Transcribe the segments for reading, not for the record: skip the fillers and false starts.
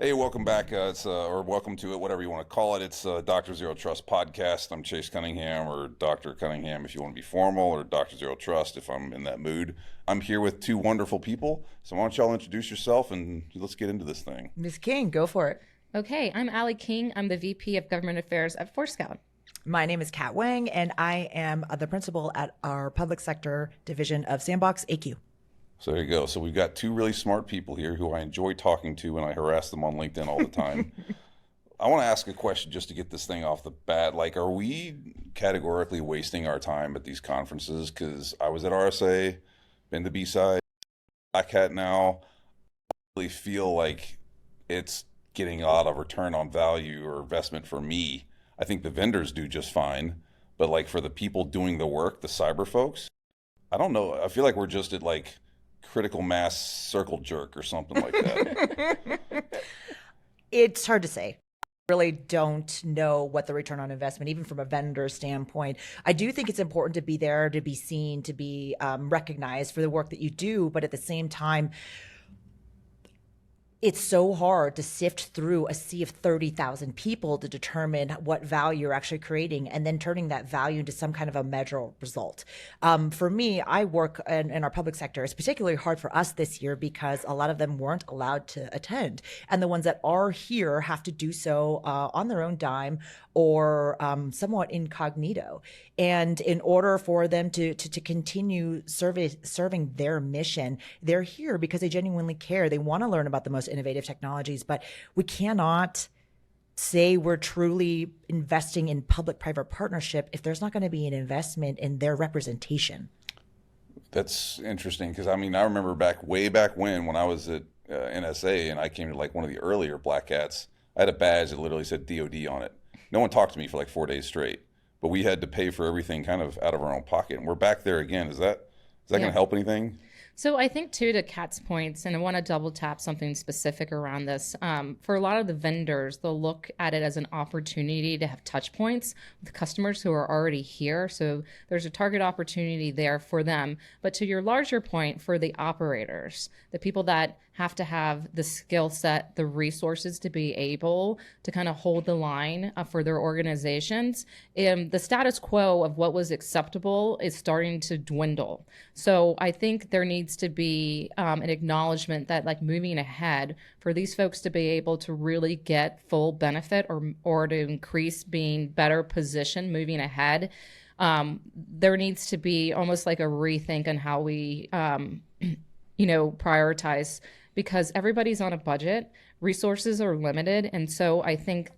Hey, welcome back. Or welcome to it, whatever you want to call it. It's Dr. Zero Trust podcast. I'm Chase Cunningham, or Dr. Cunningham if you want to be formal, or Dr. Zero Trust if I'm in that mood. I'm here with two wonderful people. So why don't y'all introduce yourself and let's get into this thing. Ms. King, go for it. Okay, I'm Allie King. I'm the VP of Government Affairs at Forescout. My name is Kat Wang, and I am the principal at our public sector division of Sandbox AQ. So there you go. So we've got two really smart people here who I enjoy talking to, and I harass them on LinkedIn all the time. I want to ask a question just to get this thing off the bat. Like, are we categorically wasting our time at these conferences? Because I was at RSA, been to B-Side, Black Hat now. I really feel like it's getting a lot of return on value or investment for me. I think the vendors do just fine. But like for the people doing the work, the cyber folks, I don't know. I feel like we're just at like critical mass circle jerk or something like that. It's hard to say. I really don't know what the return on investment, even from a vendor standpoint. I do think it's important to be there, to be seen, to be recognized for the work that you do. But at the same time, it's so hard to sift through a sea of 30,000 people to determine what value you're actually creating and then turning that value into some kind of a measurable result. For me, I work in our public sector. It's particularly hard for us this year because a lot of them weren't allowed to attend. And the ones that are here have to do so on their own dime or somewhat incognito. And in order for them to continue serving their mission, they're here because they genuinely care. They want to learn about the most innovative technologies, but we cannot say we're truly investing in public-private partnership if there's not going to be an investment in their representation. That's interesting because I mean, I remember way back when I was at NSA and I came to like one of the earlier Black Hats, I had a badge that literally said DOD on it. No one talked to me for like 4 days straight, but we had to pay for everything kind of out of our own pocket. And we're back there again. Is that going to help anything? So I think too, to Kat's points, and I want to double tap something specific around this. For a lot of the vendors, they'll look at it as an opportunity to have touch points with customers who are already here. So there's a target opportunity there for them. But to your larger point, for the operators, the people that have to have the skill set, the resources to be able to kind of hold the line for their organizations. The status quo of what was acceptable is starting to dwindle. So I think there needs to be an acknowledgement that like moving ahead for these folks to be able to really get full benefit or to increase being better positioned moving ahead, there needs to be almost like a rethink on how we prioritize, because everybody's on a budget, resources are limited. And so I think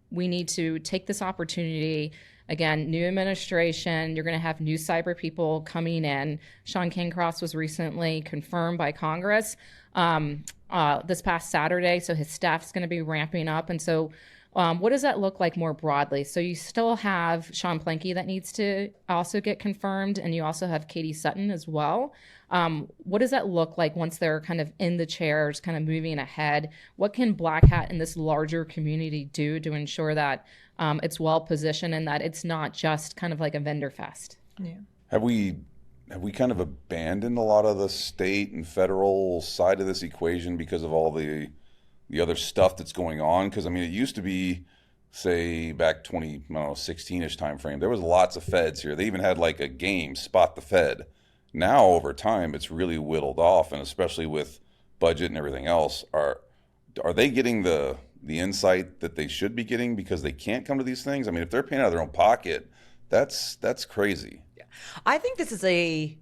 we need to take this opportunity. Again, new administration, you're going to have new cyber people coming in. Sean Cancross was recently confirmed by Congress this past Saturday. So his staff's going to be ramping up. And so what does that look like more broadly? So you still have Sean Planky that needs to also get confirmed, and you also have Katie Sutton as well. What does that look like once they're kind of in the chairs, kind of moving ahead? What can Black Hat and this larger community do to ensure that it's well positioned and that it's not just kind of like a vendor fest? Yeah. Have we kind of abandoned a lot of the state and federal side of this equation because of all the other stuff that's going on? Because I mean, it used to be, say back 2016-ish time frame, there was lots of feds here. They even had like a game, Spot the Fed. Now over time it's really whittled off, and especially with budget and everything else, are they getting the insight that they should be getting because they can't come to these things? I mean, if they're paying out of their own pocket, that's crazy. Yeah. I think this is a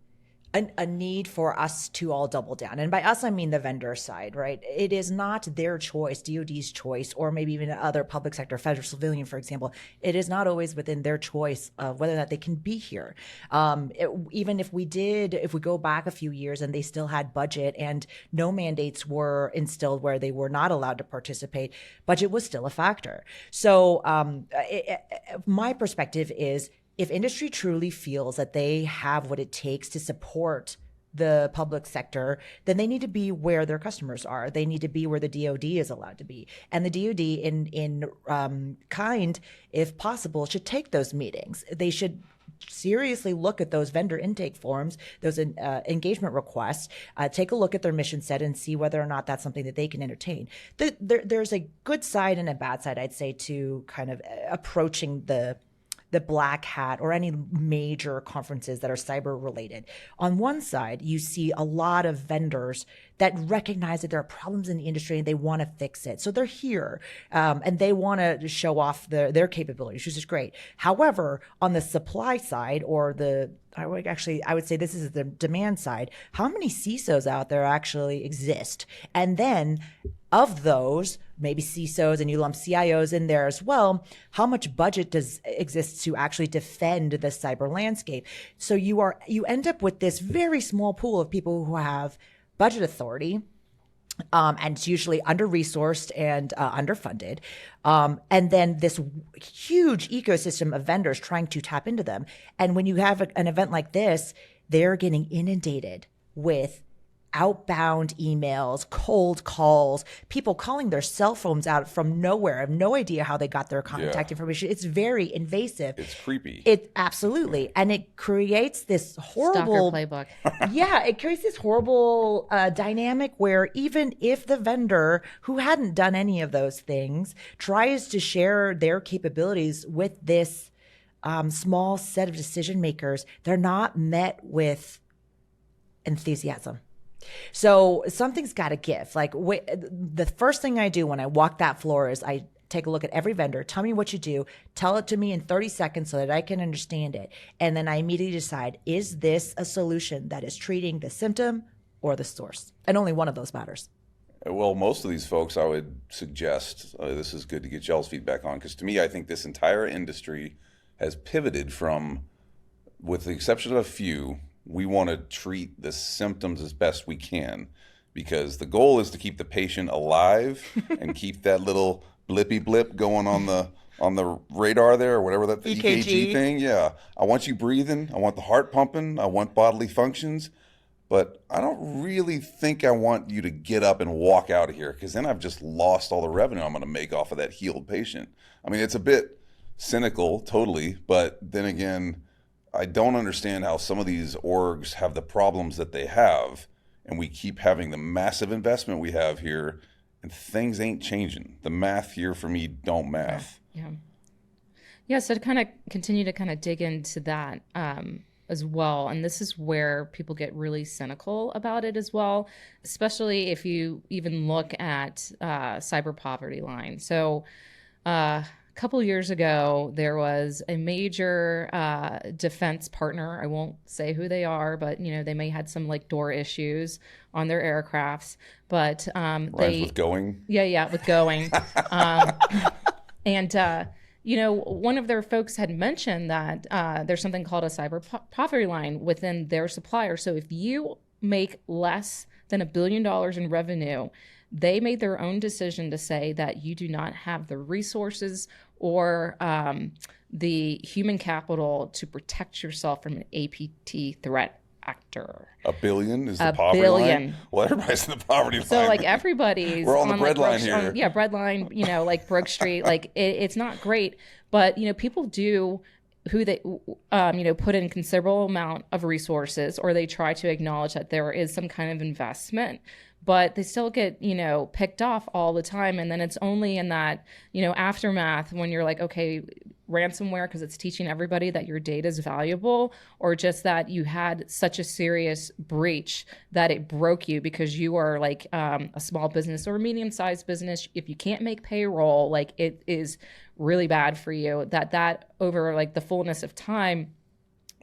need for us to all double down. And by us, I mean the vendor side, right? It is not their choice, DOD's choice, or maybe even other public sector, federal civilian, for example. It is not always within their choice of whether or not they can be here. Even if we go back a few years and they still had budget and no mandates were instilled where they were not allowed to participate, budget was still a factor. So my perspective is, if industry truly feels that they have what it takes to support the public sector, then they need to be where their customers are. They need to be where the DoD is allowed to be. And the DoD in kind, if possible, should take those meetings. They should seriously look at those vendor intake forms, those engagement requests, take a look at their mission set and see whether or not that's something that they can entertain. There's a good side and a bad side, I'd say, to kind of approaching the black hat or any major conferences that are cyber related. On one side, you see a lot of vendors that recognize that there are problems in the industry and they want to fix it. So they're here and they want to show off their capabilities, which is great. However, on the supply side, or I would say this is the demand side, how many CISOs out there actually exist? And then of those, maybe CISOs, and you lump CIOs in there as well, how much budget does exist to actually defend the cyber landscape? So you end up with this very small pool of people who have budget authority, and it's usually under-resourced and underfunded. And then this huge ecosystem of vendors trying to tap into them. And when you have an event like this, they're getting inundated with outbound emails, cold calls, people calling their cell phones out from nowhere. I have no idea how they got their contact information. It's very invasive. It's creepy. It absolutely. And it creates this horrible playbook. Yeah, it creates this horrible dynamic where even if the vendor who hadn't done any of those things tries to share their capabilities with this small set of decision makers, they're not met with enthusiasm. So something's got to give. Like the first thing I do when I walk that floor is I take a look at every vendor, tell me what you do, tell it to me in 30 seconds so that I can understand it. And then I immediately decide, is this a solution that is treating the symptom or the source? And only one of those matters. Well, most of these folks, I would suggest, this is good to get y'all's feedback on, because to me, I think this entire industry has pivoted from, with the exception of a few, we want to treat the symptoms as best we can, because the goal is to keep the patient alive and keep that little blippy blip going on the radar there, or whatever that EKG thing. Yeah, I want you breathing. I want the heart pumping. I want bodily functions. But I don't really think I want you to get up and walk out of here, because then I've just lost all the revenue I'm going to make off of that healed patient. I mean, it's a bit cynical, totally, but then again, I don't understand how some of these orgs have the problems that they have, and we keep having the massive investment we have here, and things ain't changing. The math here for me don't math. Yeah. So to kind of continue to kind of dig into that as well, and this is where people get really cynical about it as well, especially if you even look at cyber poverty line. So a couple years ago, there was a major defense partner. I won't say who they are, but they may had some like door issues on their aircrafts. But with Going. Yeah, with Going. And one of their folks had mentioned that there's something called a cyber poverty line within their supplier. So if you make less than $1 billion in revenue, they made their own decision to say that you do not have the resources or the human capital to protect yourself from an APT threat actor. $1 billion is the poverty line? Well, everybody's in the poverty line. So like everybody's we're on the bread line here. Yeah, bread line, like Brook Street. Like it's not great, but people do who they put in considerable amount of resources, or they try to acknowledge that there is some kind of investment, but they still get, picked off all the time. And then it's only in that, aftermath when you're like, okay, ransomware, because it's teaching everybody that your data is valuable, or just that you had such a serious breach that it broke you because you are like a small business or a medium-sized business. If you can't make payroll, like it is really bad for you, that over like the fullness of time,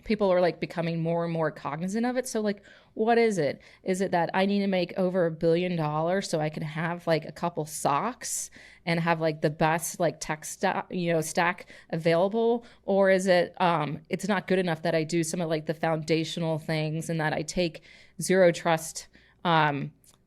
people are like becoming more and more cognizant of it. So like, what is it? Is it that I need to make over $1 billion so I can have like a couple socks and have like the best like tech stack available? Or is it, it's not good enough that I do some of like the foundational things and that I take zero trust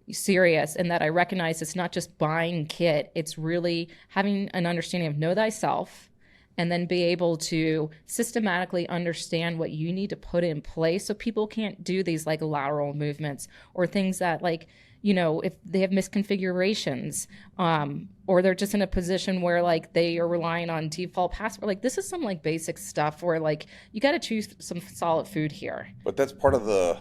serious, and that I recognize it's not just buying kit, it's really having an understanding of know thyself, and then be able to systematically understand what you need to put in place so people can't do these like lateral movements or things that like, if they have misconfigurations, or they're just in a position where like they are relying on default password. Like this is some like basic stuff where like you got to choose some solid food here. But that's part of the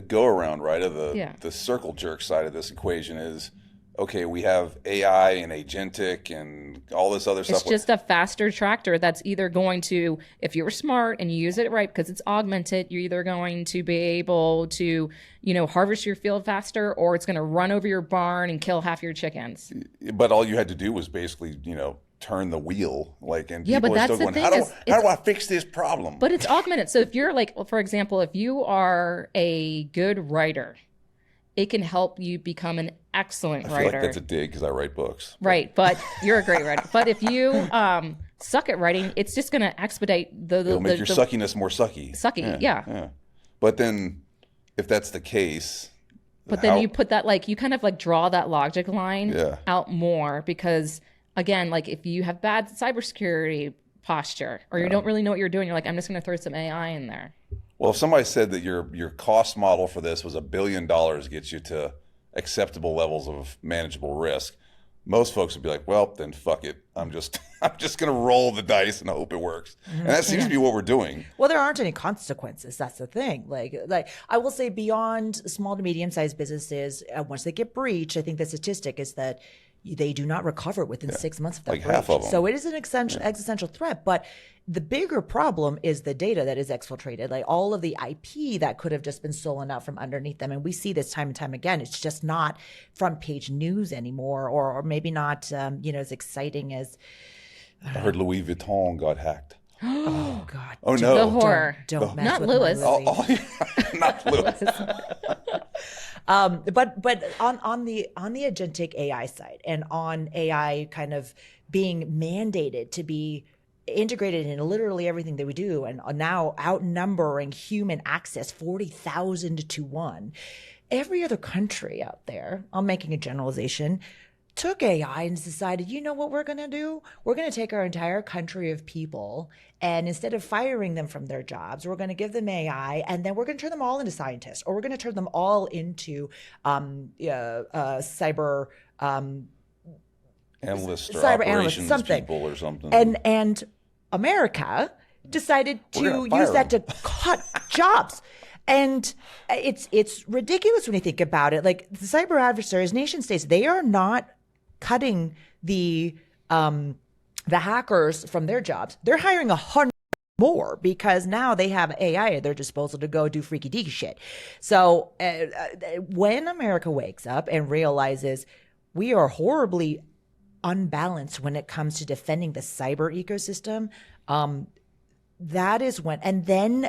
go around, right? Of the circle jerk side of this equation is, okay, we have AI and agentic and all this other stuff. It's just a faster tractor that's either going to, if you're smart and you use it right, because it's augmented, you're either going to be able to, harvest your field faster, or it's going to run over your barn and kill half your chickens. But all you had to do was basically, turn the wheel, and yeah, people but are that's still the going, thing how do I fix this problem? But it's augmented. So if you're like, for example, if you are a good writer, it can help you become an excellent writer. I feel like that's a dig because I write books. Right, but you're a great writer. But if you suck at writing, it's just going to expedite It'll make your suckiness more sucky. Sucky, yeah. But then, if that's the case, but then you put that you kind of draw that logic line out more, because again, if you have bad cybersecurity posture, or you don't really know what you're doing, you're like, I'm just going to throw some AI in there. Well, if somebody said that your cost model for this was $1 billion gets you to acceptable levels of manageable risk, most folks would be like, well, then fuck it. I'm just going to roll the dice and hope it works. And that seems to be what we're doing. Well, there aren't any consequences. That's the thing. Like I will say, beyond small to medium-sized businesses, once they get breached, I think the statistic is that they do not recover within 6 months of that breach. Half of them. So it is an existential threat. But the bigger problem is the data that is exfiltrated, all of the IP that could have just been stolen out from underneath them. And we see this time and time again. It's just not front page news anymore, or maybe not as exciting as. I heard Louis Vuitton got hacked. Oh God! Oh no! The horror. Don't mess not with Louis. Not Louis. But on the agentic AI side, and on AI kind of being mandated to be integrated in literally everything that we do, and now outnumbering human access 40,000 to 1, every other country out there, I'm making a generalization, took AI and decided, you know what we're going to do? We're going to take our entire country of people, and instead of firing them from their jobs, we're going to give them AI, and then we're going to turn them all into scientists, or we're going to turn them all into cyber analysts or cyber operations analysts, people or something. And America decided to use that to cut jobs. And it's ridiculous when you think about it. The cyber adversaries, nation states, they are not cutting the hackers from their jobs. They're hiring 100 more because now they have AI at their disposal to go do freaky deaky shit. So when America wakes up and realizes we are horribly unbalanced when it comes to defending the cyber ecosystem, that is when, and then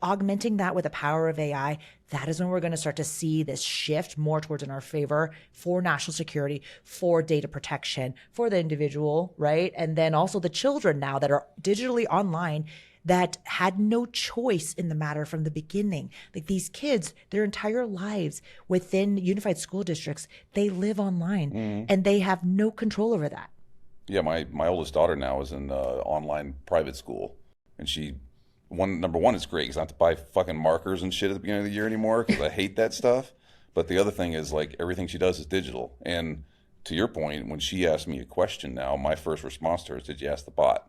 augmenting that with the power of AI, that is when we're going to start to see this shift more towards in our favor for national security, for data protection, for the individual, right? And then also the children now that are digitally online that had no choice in the matter from the beginning. These kids, their entire lives within unified school districts, they live online and they have no control over that. Yeah, my oldest daughter now is in online private school, and number one, it's great because I don't have to buy fucking markers and shit at the beginning of the year anymore because I hate that stuff. But the other thing is everything she does is digital. And to your point, when she asks me a question now, my first response to her is, "Did you ask the bot?"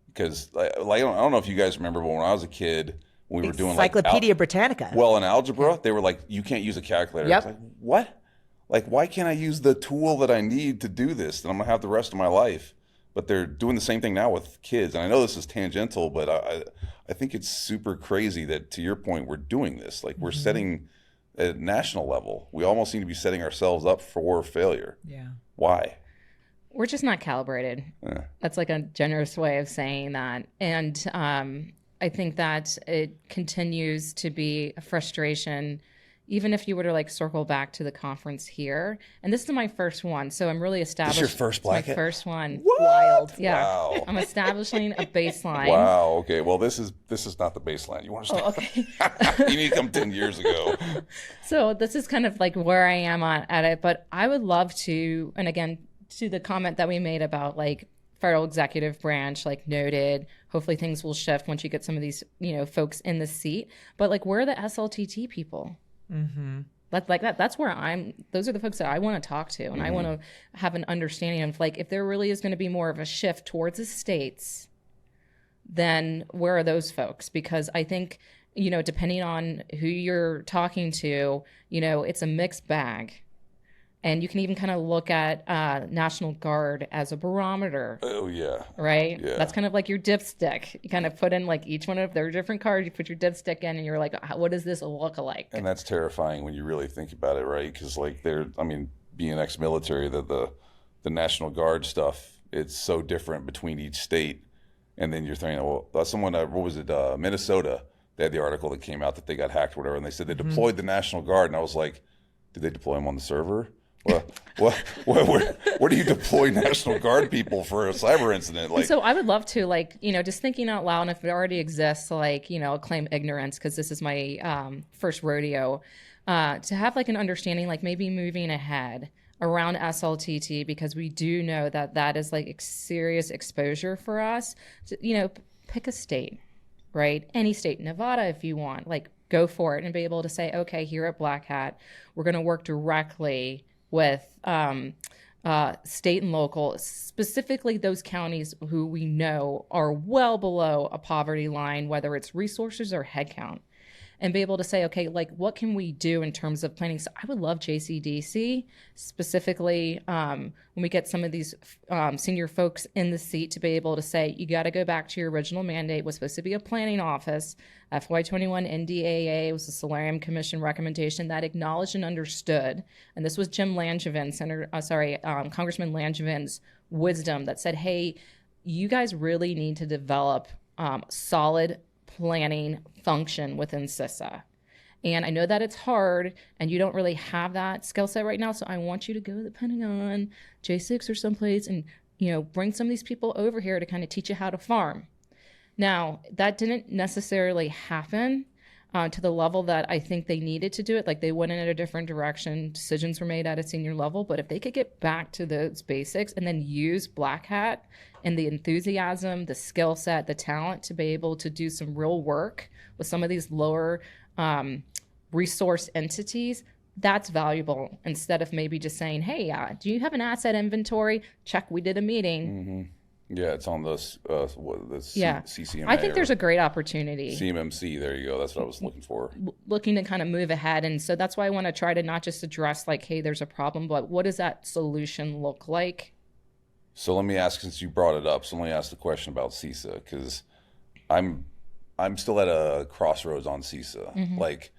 Because I don't know if you guys remember, but when I was a kid, when we were doing Encyclopedia Britannica. Well, in algebra, they were like, "You can't use a calculator." Yep. I was like, what? Why can't I use the tool that I need to do this that I'm going to have the rest of my life? But they're doing the same thing now with kids. And I know this is tangential, but I think it's super crazy that, to your point, we're doing this. We're setting at national level. We almost seem to be setting ourselves up for failure. Yeah. Why? We're just not calibrated. That's a generous way of saying that. And I think that it continues to be a frustration, even if you were to circle back to the conference here. And this is my first one, so I'm really establishing. This is your first Black Hat? My first one. What? Wild. Yeah. Wow. I'm establishing a baseline. Wow. Okay. Well, this is not the baseline. You want to start? Okay. You need to come 10 years ago. So this is kind of where I am at it. But I would love to, and again, to the comment that we made about federal executive branch, noted, hopefully things will shift once you get some of these, folks in the seat. But where are the SLTT people? Mm-hmm. That's where those are the folks that I want to talk to. And I want to have an understanding of like, if there really is going to be more of a shift towards the states, then where are those folks? Because I think, depending on who you're talking to, it's a mixed bag. And you can even kind of look at National Guard as a barometer. Oh, yeah. Right? Yeah. That's kind of like your dipstick. You kind of put in like each one of their different cards, you put your dipstick in, and you're like, what does this look like? And that's terrifying when you really think about it, right? Because like being ex-military, the National Guard stuff, it's so different between each state. And then you're thinking, well, that's someone, what was it, Minnesota? They had the article that came out that they got hacked or whatever, and they said they deployed the National Guard. And I was like, did they deploy them on the server? Where do you deploy National Guard people for a cyber incident? Like, so I would love to, like, just thinking out loud, and if it already exists, like, I'll claim ignorance because this is my first rodeo, to have like an understanding, like maybe moving ahead around SLTT, because we do know that is like serious exposure for us. To, pick a state, right? Any state, Nevada if you want, like go for it and be able to say, okay, here at Black Hat, we're going to work directly with state and local, specifically those counties who we know are well below a poverty line, whether it's resources or headcount, and be able to say, okay, like what can we do in terms of planning? So I would love JCDC, specifically when we get some of these senior folks in the seat, to be able to say, you got to go back to your original mandate. It was supposed to be a planning office. FY21 NDAA was the Solarium Commission recommendation that acknowledged and understood, and this was Jim Langevin, Congressman Langevin's wisdom that said, hey, you guys really need to develop solid planning function within CISA. And I know that it's hard and you don't really have that skill set right now. So I want you to go to the Pentagon, J6 or someplace, and, bring some of these people over here to kind of teach you how to farm. Now, that didn't necessarily happen to the level that I think they needed to do it. Like they went in a different direction. Decisions were made at a senior level. But if they could get back to those basics and then use Black Hat and the enthusiasm, the skill set, the talent to be able to do some real work with some of these lower resource entities, that's valuable, instead of maybe just saying, hey, do you have an asset inventory? Check, we did a meeting. Mm-hmm. Yeah, it's on CCMA. I think there's a great opportunity. CMMC, there you go. That's what I was looking for. Looking to kind of move ahead. And so that's why I want to try to not just address like, hey, there's a problem, but what does that solution look like? So let me ask, since you brought it up, so let me ask the question about CISA, because I'm still at a crossroads on CISA. Mm-hmm. Like,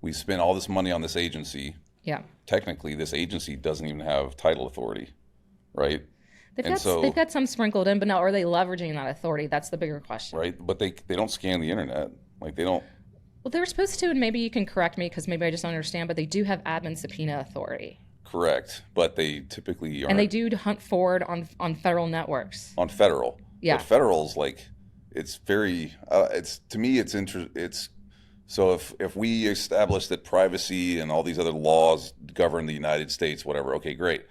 we spent all this money on this agency. Yeah. Technically, this agency doesn't even have title authority, right? They've got some sprinkled in, but now are they leveraging that authority? That's the bigger question. Right, but they don't scan the internet. Like they don't. Well, they're supposed to, and maybe you can correct me because maybe I just don't understand, but they do have admin subpoena authority. Correct, but they typically aren't. And they do hunt forward on federal networks. On federal. Yeah. But federal's like, it's very, to me, it's so if we establish that privacy and all these other laws govern the United States, whatever, okay, great.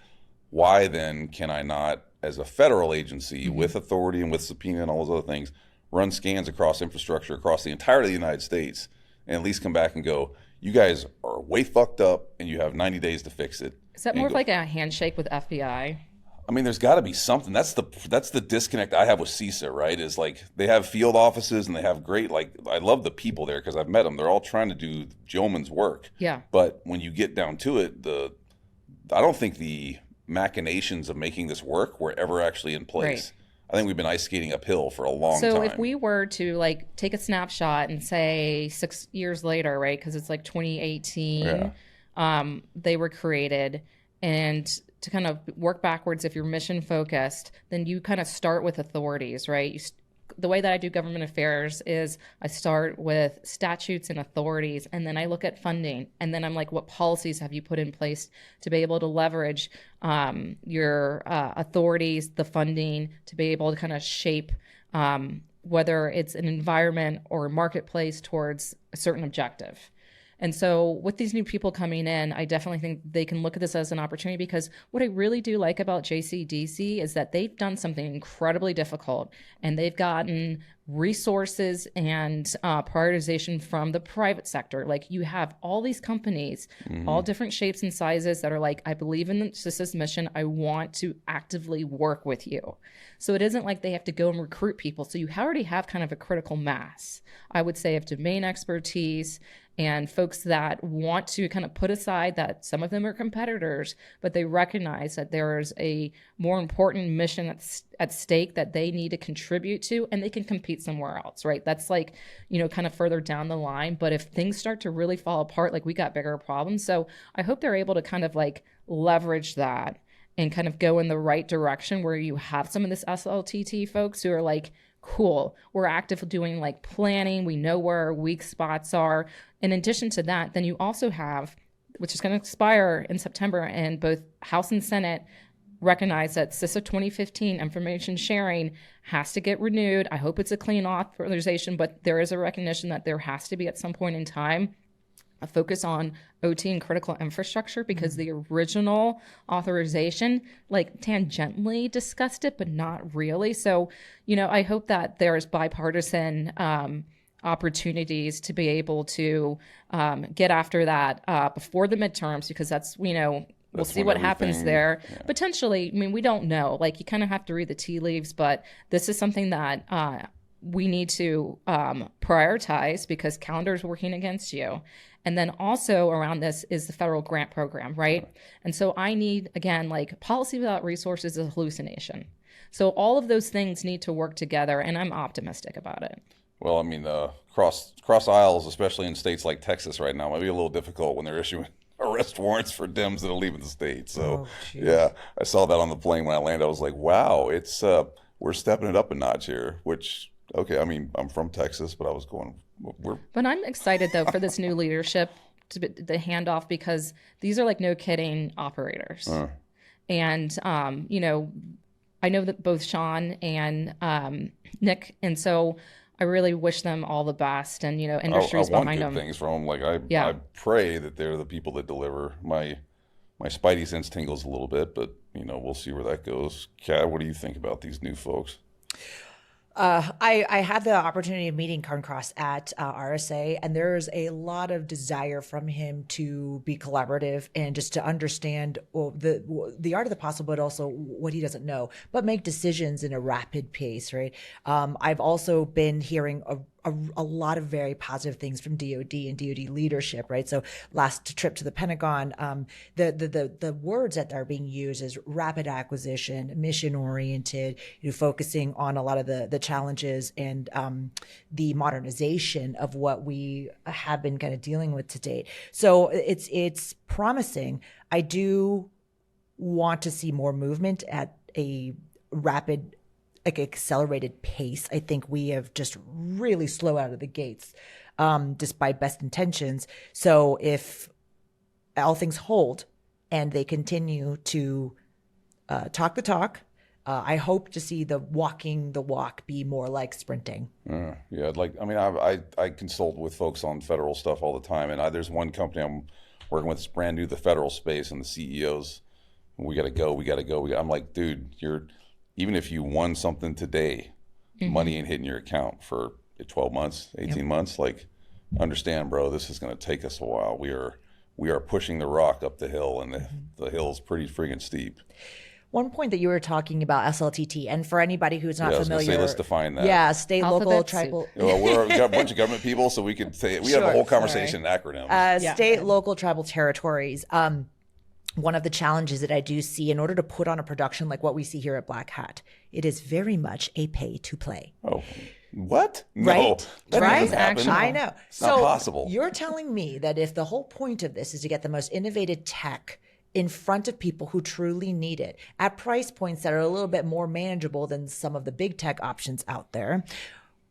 Why then can I not, as a federal agency with authority and with subpoena and all those other things, run scans across infrastructure across the entirety of the United States and at least come back and go, you guys are way fucked up and you have 90 days to fix it? Is that more of like a handshake with FBI? I mean, there's got to be something. That's the disconnect I have with CISA, right? Is like they have field offices and they have great, like, I love the people there because I've met them. They're all trying to do yeoman's work. Yeah. But when you get down to it, I don't think the machinations of making this work were ever actually in place. Right. I think we've been ice skating uphill for a long time. So if we were to like take a snapshot and say 6 years later, right, because it's like 2018, they were created, and to kind of work backwards, if you're mission focused, then you kind of start with authorities, right? The way that I do government affairs is I start with statutes and authorities, and then I look at funding, and then I'm like, what policies have you put in place to be able to leverage your authorities, the funding, to be able to kind of shape whether it's an environment or a marketplace towards a certain objective. And so with these new people coming in, I definitely think they can look at this as an opportunity, because what I really do like about JCDC is that they've done something incredibly difficult, and they've gotten resources and prioritization from the private sector. Like, you have all these companies, all different shapes and sizes, that are like, I believe in the CISA's mission. I want to actively work with you. So it isn't like they have to go and recruit people. So you already have kind of a critical mass, I would say, of domain expertise and folks that want to kind of put aside that some of them are competitors, but they recognize that there is a more important mission at stake that they need to contribute to, and they can compete somewhere else, right? That's like, kind of further down the line. But if things start to really fall apart, like, we got bigger problems. So I hope they're able to kind of like leverage that and kind of go in the right direction, where you have some of this SLTT folks who are like, cool, we're actively doing like planning. We know where our weak spots are. In addition to that, then you also have, which is going to expire in September, and both House and Senate recognize that CISA 2015 information sharing has to get renewed. I hope it's a clean authorization, but there is a recognition that there has to be, at some point in time, a focus on OT and critical infrastructure, because the original authorization like tangentially discussed it, but not really. So, I hope that there's bipartisan opportunities to be able to get after that before the midterms, because we'll see what happens there. Yeah. Potentially, we don't know. Like, you kind of have to read the tea leaves, but this is something that we need to prioritize, because calendar is working against you. And then also around this is the federal grant program, right? And so I need, again, like, policy without resources is a hallucination. So all of those things need to work together, and I'm optimistic about it. Well, cross aisles, especially in states like Texas right now, might be a little difficult when they're issuing arrest warrants for Dems that are leaving the state. So, yeah, I saw that on the plane when I landed. I was like, wow, it's we're stepping it up a notch here, which, okay, I'm from Texas, but I was going, But I'm excited, though, for this new leadership to hand off, because these are like, no kidding, operators. And, I know that both Sean and Nick, and so I really wish them all the best, and, industry's behind them. I want good things from them. I pray that they're the people that deliver. My spidey sense tingles a little bit, but, we'll see where that goes. Kat, what do you think about these new folks? I had the opportunity of meeting Carncross at RSA, and there's a lot of desire from him to be collaborative and just to understand the art of the possible, but also what he doesn't know, but make decisions in a rapid pace, right? I've also been hearing a lot of very positive things from DoD and DoD leadership, right? So last trip to the Pentagon, the words that are being used is rapid acquisition, mission oriented, focusing on a lot of the challenges and the modernization of what we have been kind of dealing with to date. So it's promising. I do want to see more movement at a rapid, like, accelerated pace. I think we have just really slow out of the gates, despite best intentions. So if all things hold and they continue to talk the talk, I hope to see the walking the walk be more like sprinting. I consult with folks on federal stuff all the time, and there's one company I'm working with that's brand new to the federal space, and the CEOs, we got to go. I'm like, dude, even if you won something today, money ain't hitting your account for 12 months, 18 months. Like, understand, bro, this is going to take us a while. We are pushing the rock up the hill, and the hill's pretty friggin' steep. One point that you were talking about SLTT, and for anybody who's not familiar, let's define that. Yeah, state, Alphabet local, tribal. We've got a bunch of government people, so we could say we have a whole conversation in acronyms. State, local, tribal territories. One of the challenges that I do see in order to put on a production like what we see here at Black Hat, it is very much a pay to play. Oh, what? No, right? That right? doesn't happen. I know. It's not possible. You're telling me that if the whole point of this is to get the most innovative tech in front of people who truly need it at price points that are a little bit more manageable than some of the big tech options out there,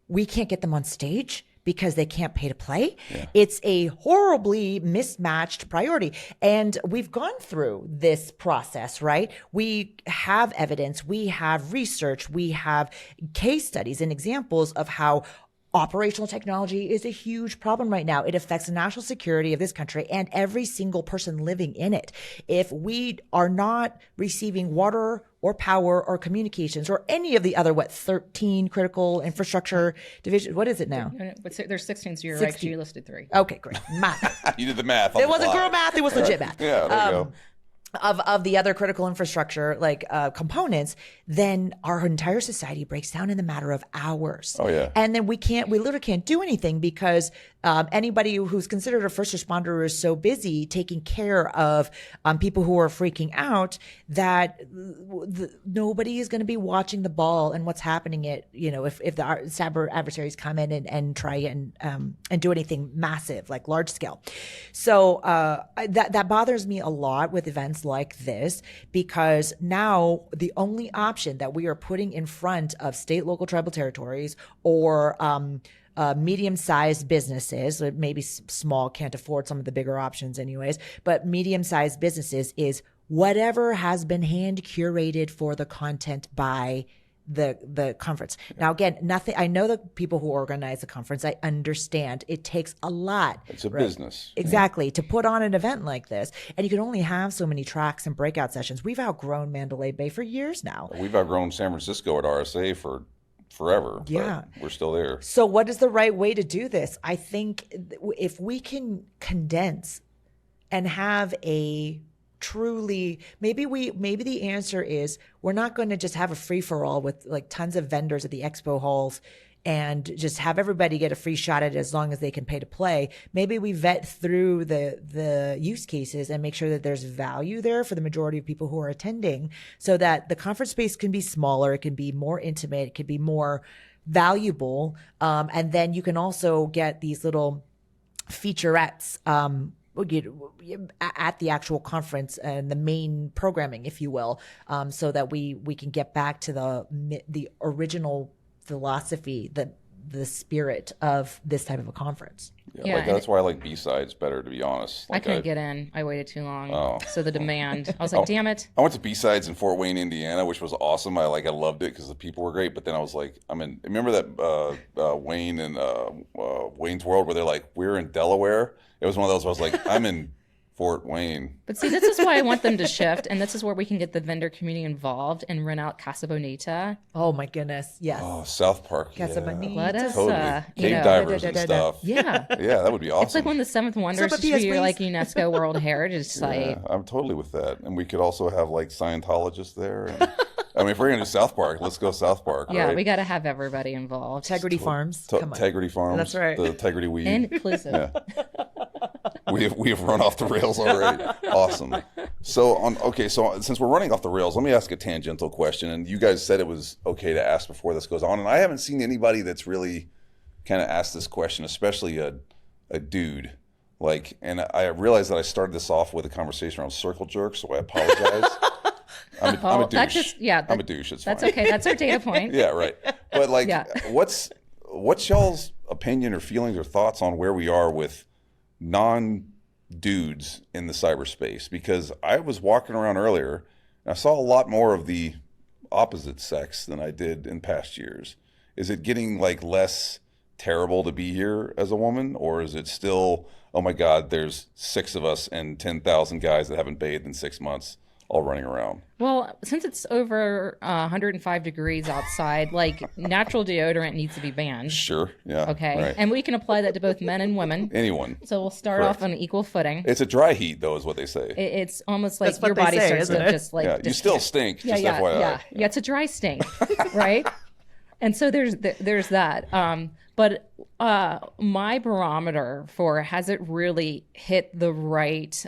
we can't get them on stage because they can't pay to play. Yeah. It's a horribly mismatched priority. And we've gone through this process, right? We have evidence, we have research, we have case studies and examples of how Operational technology is a huge problem right now. It affects the national security of this country and every single person living in it. If we are not receiving water or power or communications or any of the other, 13 critical infrastructure divisions, what is it now? There's 16, so you're right, 'cause you listed 3. Okay, great. Math. You did the math. On It the wasn't fly. girl math, it was legit math. Yeah, there you go. Of the other critical infrastructure components, then our entire society breaks down in a matter of hours. Oh, yeah. And then we literally can't do anything because anybody who's considered a first responder is so busy taking care of people who are freaking out that nobody is going to be watching the ball and what's happening if the cyber adversaries come in and try and do anything massive, like large scale. So that bothers me a lot with events like this, because now the only option that we are putting in front of state, local, tribal territories or medium-sized businesses, maybe small can't afford some of the bigger options anyways, but medium-sized businesses is whatever has been hand curated for the content by the conference. Now, again, nothing. I know the people who organize the conference. I understand it takes a lot. It's a business. Exactly. To put on an event like this. And you can only have so many tracks and breakout sessions. We've outgrown Mandalay Bay for years now. We've outgrown San Francisco at RSA for forever. Yeah. But we're still there. So what is the right way to do this? I think if we can condense and have a truly, maybe the answer is we're not going to just have a free for all with like tons of vendors at the expo halls and just have everybody get a free shot at it as long as they can pay to play. Maybe we vet through the use cases and make sure that there's value there for the majority of people who are attending, so that the conference space can be smaller, it can be more intimate, it can be more valuable, and then you can also get these little featurettes at the actual conference and the main programming, if you will, so that we can get back to the original philosophy, the spirit of this type of a conference. Yeah, like, that's why I like B-sides better, to be honest. Like, I couldn't get in. I waited too long. Oh. So the demand, I was like, damn it. I went to B-sides in Fort Wayne, Indiana, which was awesome. I loved it because the people were great. But then I was like, remember that Wayne and Wayne's World where they're like, we're in Delaware? It was one of those where I was like, I'm in Fort Wayne. But see, this is why I want them to shift, and this is where we can get the vendor community involved and rent out Casa Bonita. Oh my goodness, yes. Oh, South Park. Casa yeah. Bonita. Let us, Totally. Cave know, divers and stuff. Yeah. Yeah, that would be awesome. It's like one of the Seventh Wonders Some to PS, be please. like UNESCO World Heritage Site. Yeah, I'm totally with that. And we could also have like Scientologists there. And, if we're going to do South Park, let's go South Park. Yeah, right? we got to have everybody involved. Integrity Farms. Come on. Integrity Farms. That's right. The Integrity Weed. Inclusive. Yeah. We have run off the rails already. Awesome. So since we're running off the rails, let me ask a tangential question. And you guys said it was okay to ask before this goes on, and I haven't seen anybody that's really kind of asked this question, especially a dude. Like, and I realized that I started this off with a conversation around circle jerks, so I apologize. I'm a douche. I'm a douche. It's That's fine. okay. That's our data point. Yeah, right. But like, Yeah. what's y'all's opinion or feelings or thoughts on where we are with non-dudes in the cyberspace? Because I was walking around earlier and I saw a lot more of the opposite sex than I did in past years. Is it getting like less terrible to be here as a woman, or is it still, oh my God, there's 6 of us and 10,000 guys that haven't bathed in 6 months all running around? Well, since it's over 105 degrees outside, like natural deodorant needs to be banned. Sure. Yeah. Okay. Right. And we can apply that to both men and women. Anyone. So we'll start Correct. off on an equal footing. It's a dry heat, though, is what they say. It's almost like That's what your they body say, starts isn't to it? just like. Yeah, you still stink, just FYI. Yeah, it's a dry stink, right? And so there's that. But my barometer for has it really hit the right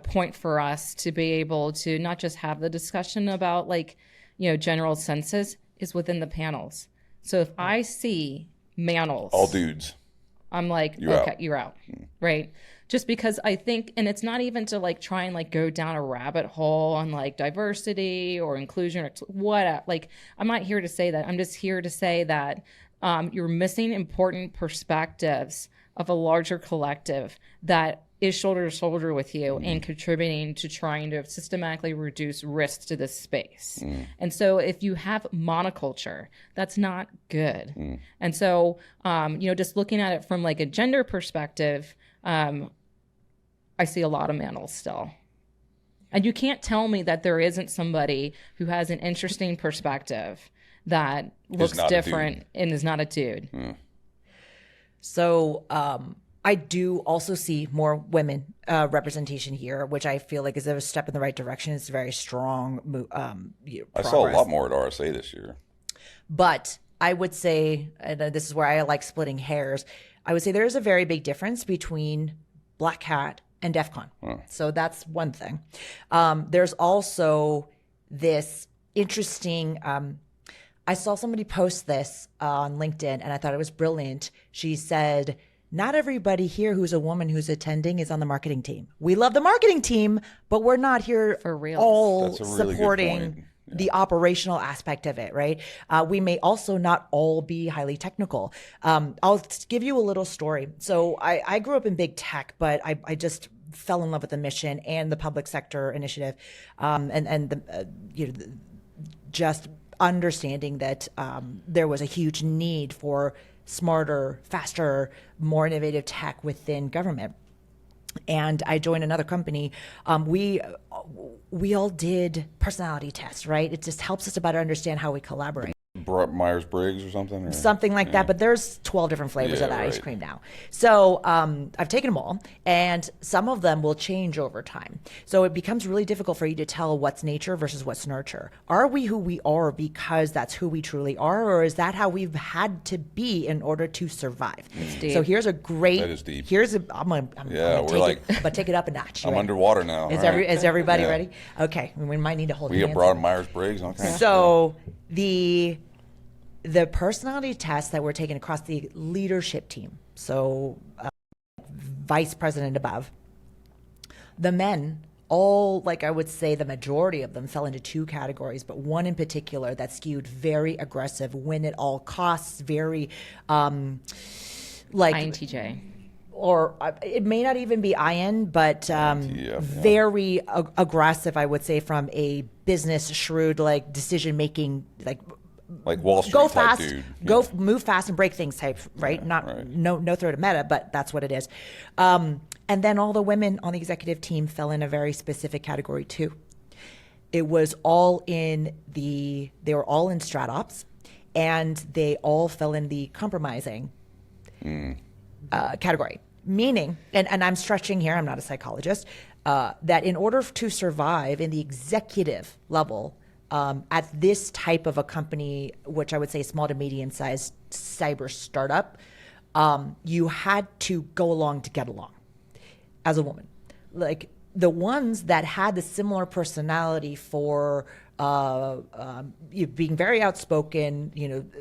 point for us to be able to not just have the discussion about like general census is within the panels. So if I see manels, All dudes. I'm like, You're you're out, right? Just because I think, and it's not even to like try and like go down a rabbit hole on like diversity or inclusion or what. Like, I'm not here to say that. I'm just here to say that you're missing important perspectives of a larger collective that is shoulder to shoulder with you and contributing to trying to systematically reduce risks to this space. And so if you have monoculture, that's not good. And so, just looking at it from like a gender perspective, I see a lot of males still. And you can't tell me that there isn't somebody who has an interesting perspective that looks different and is not a dude. So I do also see more women representation here, which I feel like is a step in the right direction. It's a very strong I saw a lot more at RSA this year. But I would say, and this is where I like splitting hairs, I would say there is a very big difference between Black Hat and DEF CON. So that's one thing. There's also this interesting, I saw somebody post this on LinkedIn and I thought it was brilliant. She said, not everybody here who's a woman who's attending is on the marketing team. We love the marketing team, but we're not here For real. all That's a really good supporting point. the operational aspect of it, right? We may also not all be highly technical. I'll give you a little story. So I grew up in big tech, but I just fell in love with the mission and the public sector initiative, just understanding that there was a huge need for smarter, faster, more innovative tech within government. And I joined another company. We all did personality tests, right? It just helps us to better understand how we collaborate. Myers-Briggs or something? Or? Something like that, but there's 12 different flavors of that ice right. cream now. So I've taken them all, and some of them will change over time. So it becomes really difficult for you to tell what's nature versus what's nurture. Are we who we are because that's who we truly are, or is that how we've had to be in order to survive? deep. So here's a great. That is deep. I'm gonna Yeah, we're take like- it, but take it up a notch. You I'm ready? underwater now. Is All right. is everybody Yeah. ready? Okay, we might need to hold We hands. get brought Myers-Briggs. Okay. So the personality tests that were taken across the leadership team, so vice president above, the men, all, like I would say the majority of them fell into two categories, but one in particular that skewed very aggressive, win at all costs, very like INTJ. or it may not even be IN, but very aggressive, I would say, from a business shrewd, like decision making, like Wall Street go type fast, dude. move fast and break things type, right? No throw to meta, but that's what it is. And then all the women on the executive team fell in a very specific category too. It was all they were all in strat ops, and they all fell in the compromising category. Meaning, and I'm stretching here, I'm not a psychologist, that in order to survive in the executive level, at this type of a company, which I would say small to medium sized cyber startup, you had to go along to get along as a woman. Like the ones that had the similar personality for you being very outspoken,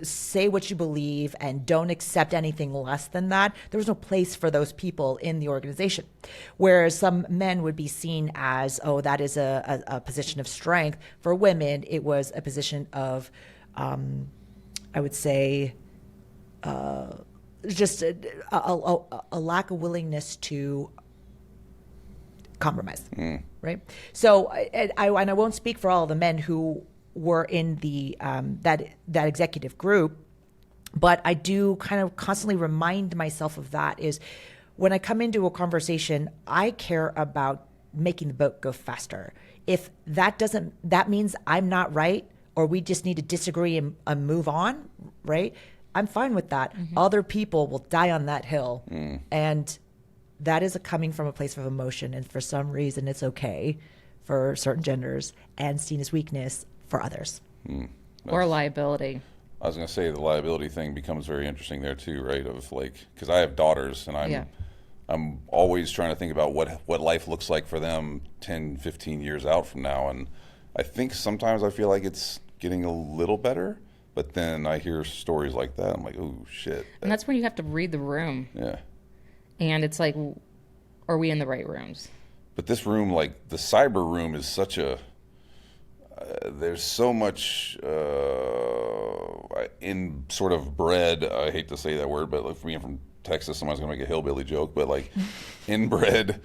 say what you believe and don't accept anything less than that, there was no place for those people in the organization. Whereas some men would be seen as, oh, that is a position of strength. For women, it was a position of, I would say, just a lack of willingness to compromise, right? So, I won't speak for all the men who were in the that executive group, but I do kind of constantly remind myself of that. Is when I come into a conversation, I care about making the boat go faster. If that means I'm not right, or we just need to disagree and move on, right? I'm fine with that. Other people will die on that hill, and that is coming from a place of emotion, and for some reason it's okay for certain genders and seen as weakness for others. Or liability. I was going to say the liability thing becomes very interesting there too, right? Of like, because I have daughters, and I'm always trying to think about what life looks like for them 10, 15 years out from now, and I think sometimes I feel like it's getting a little better, but then I hear stories like that, I'm like, oh shit. And that's when you have to read the room. Yeah. And it's like, are we in the right rooms? But this room, like the cyber room, is such a. There's so much in sort of bred. I hate to say that word, but like being from Texas, someone's going to make a hillbilly joke, but like inbred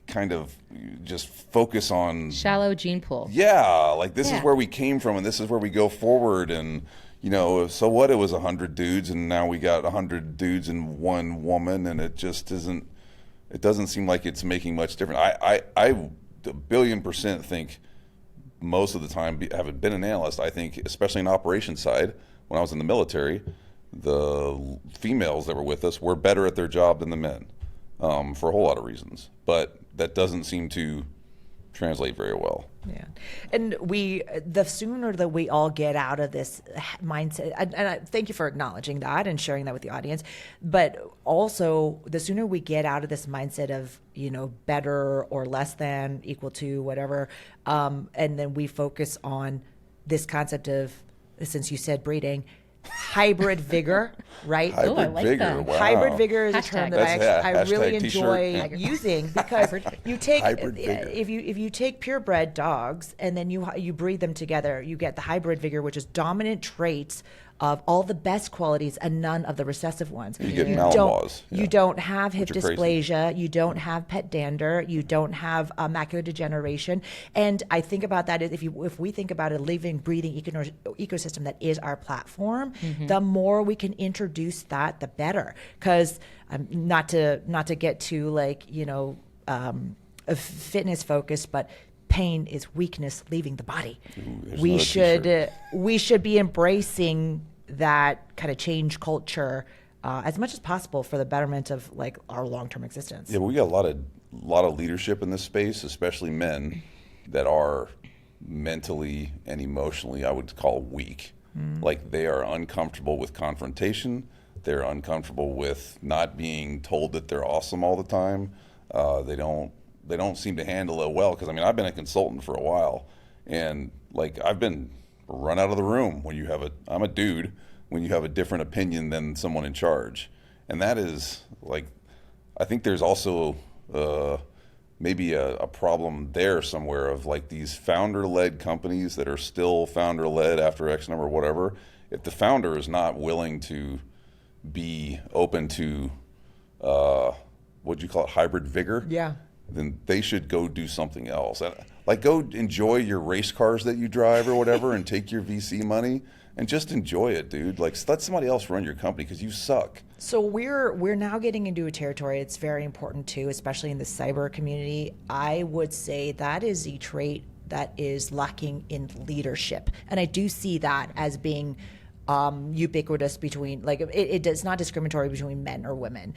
kind of just focus on Shallow gene pool. yeah, like this Yeah. is where we came from and this is where we go forward. And you know, so what, it was 100 dudes and now we got 100 dudes and one woman, and it just isn't, it doesn't seem like it's making much difference. I a billion% think most of the time, having been an analyst, I think especially in the operations side, when I was in the military, the females that were with us were better at their job than the men, for a whole lot of reasons, but that doesn't seem to translate very well. Yeah. And the sooner that we all get out of this mindset, and I thank you for acknowledging that and sharing that with the audience, but also the sooner we get out of this mindset of, you know, better or less than, equal to, whatever, and then we focus on this concept of, since you said breeding, hybrid vigor, right? Hybrid I like vigor, that. wow. Hybrid vigor is a Hashtag. term that I That's really hashtag t-shirt. enjoy using, because you take Hybrid vigor. if you take purebred dogs and then you breed them together, you get the hybrid vigor, which is dominant traits of all the best qualities and none of the recessive ones. You get don't Malinois, yeah. you don't have hip Which are crazy. dysplasia, you don't have pet dander, you don't have macular degeneration. And I think about that, if we think about a living, breathing ecosystem that is our platform, the more we can introduce that, the better. Because not to get too, like, you know, fitness focused, but pain is weakness leaving the body. there's We another should t-shirt. we should be embracing that kind of change culture as much as possible for the betterment of, like, our long-term existence. Yeah, but we got a lot of leadership in this space, especially men that are mentally and emotionally, I would call, weak. Like, they are uncomfortable with confrontation. They're uncomfortable with not being told that they're awesome all the time. They don't seem to handle it well. Because I mean, I've been a consultant for a while, and like, I've been run out of the room when you have I'm a dude, when you have a different opinion than someone in charge. And that is like, I think there's also maybe a problem there somewhere of, like, these founder-led companies that are still founder-led after X number, whatever. If the founder is not willing to be open to, what'd you call it, hybrid vigor? Yeah. Then they should go do something else. Like, go enjoy your race cars that you drive or whatever and take your VC money and just enjoy it, dude. Like, let somebody else run your company because you suck. So we're now getting into a territory it's very important too, especially in the cyber community. I would say that is a trait that is lacking in leadership, and I do see that as being ubiquitous between, like, it's not discriminatory between men or women.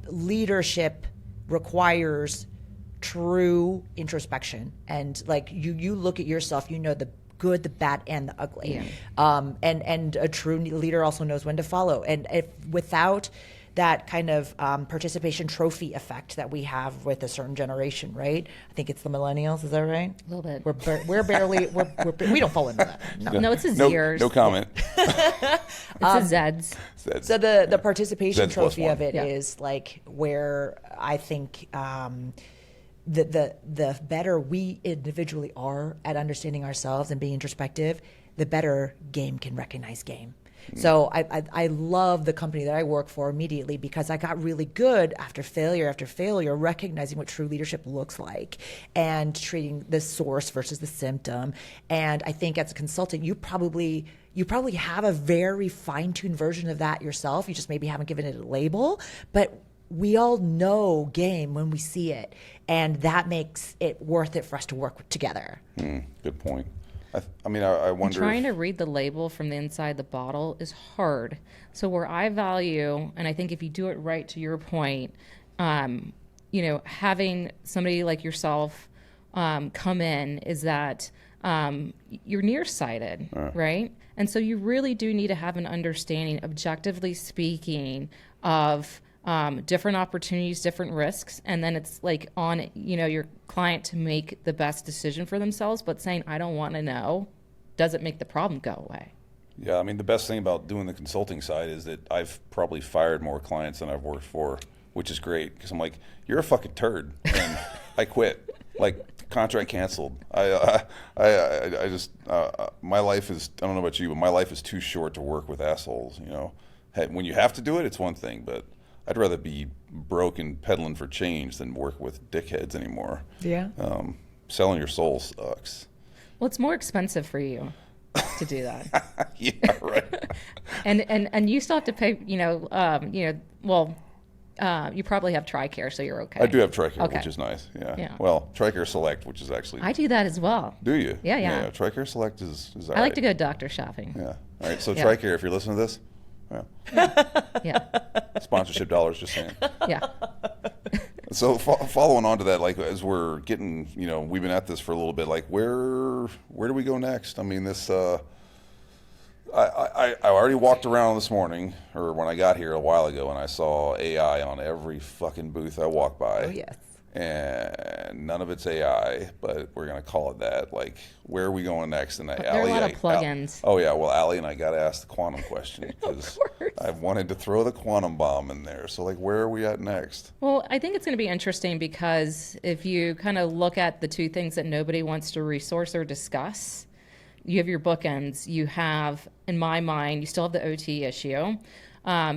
Leadership requires true introspection, and, like, you look at yourself, you know the good, the bad, and the ugly. Yeah. And a true leader also knows when to follow. And if without that kind of participation trophy effect that we have with a certain generation, right? I think it's the millennials. Is that right? A little bit. We're barely we don't fall into that. No. No, it's a No, Zers. no comment. It's a Zeds. That's- So the participation Zeds plus trophy of one. it is, Yeah. like, where I think the better we individually are at understanding ourselves and being introspective, the better game can recognize game. So I love the company that I work for immediately, because I got really good after failure, recognizing what true leadership looks like and treating the source versus the symptom. And I think as a consultant, you probably have a very fine-tuned version of that yourself. You just maybe haven't given it a label, but we all know game when we see it, and that makes it worth it for us to work together. Good point. I mean, I wonder. Trying if, to read the label from the inside the bottle is hard. So where I value, and I think if you do it right, to your point, having somebody like yourself come in, is that you're nearsighted, right? And so you really do need to have an understanding, objectively speaking, of different opportunities, different risks, and then it's like on your client to make the best decision for themselves. But saying I don't want to know doesn't make the problem go away. Yeah, I mean, the best thing about doing the consulting side is that I've probably fired more clients than I've worked for, which is great, because I'm like, you're a fucking turd, and I quit. Like, contract canceled. I just my life is, I don't know about you, but my life is too short to work with assholes. When you have to do it, it's one thing, but I'd rather be broke and peddling for change than work with dickheads anymore. Yeah. Selling your soul sucks. Well, it's more expensive for you to do that. Yeah, right. and you still have to pay, you probably have TRICARE, so you're okay. I do have TRICARE, Okay. which is nice. Yeah. Yeah. Well, TRICARE Select, which is actually. I do that as well. Do you? Yeah. TRICARE Select is all I like right. to go doctor shopping. Yeah. All right. So Yeah. TRICARE, if you're listening to this, yeah. Yeah. Sponsorship dollars, just saying. Yeah. So following on to that, like as we're getting, we've been at this for a little bit. Like where do we go next? I mean, this. I already walked around this morning, or when I got here a while ago, and I saw AI on every fucking booth I walk by. Oh, yes. And none of it's AI, but we're gonna call it that. Like, where are we going next? And There are a lot of plugins. Oh yeah, well, Allie and I got to ask the quantum question because I've wanted to throw the quantum bomb in there. So like, where are we at next? Well, I think it's going to be interesting because if you kind of look at the two things that nobody wants to resource or discuss, you have your bookends. You have, in my mind, you still have the OT issue.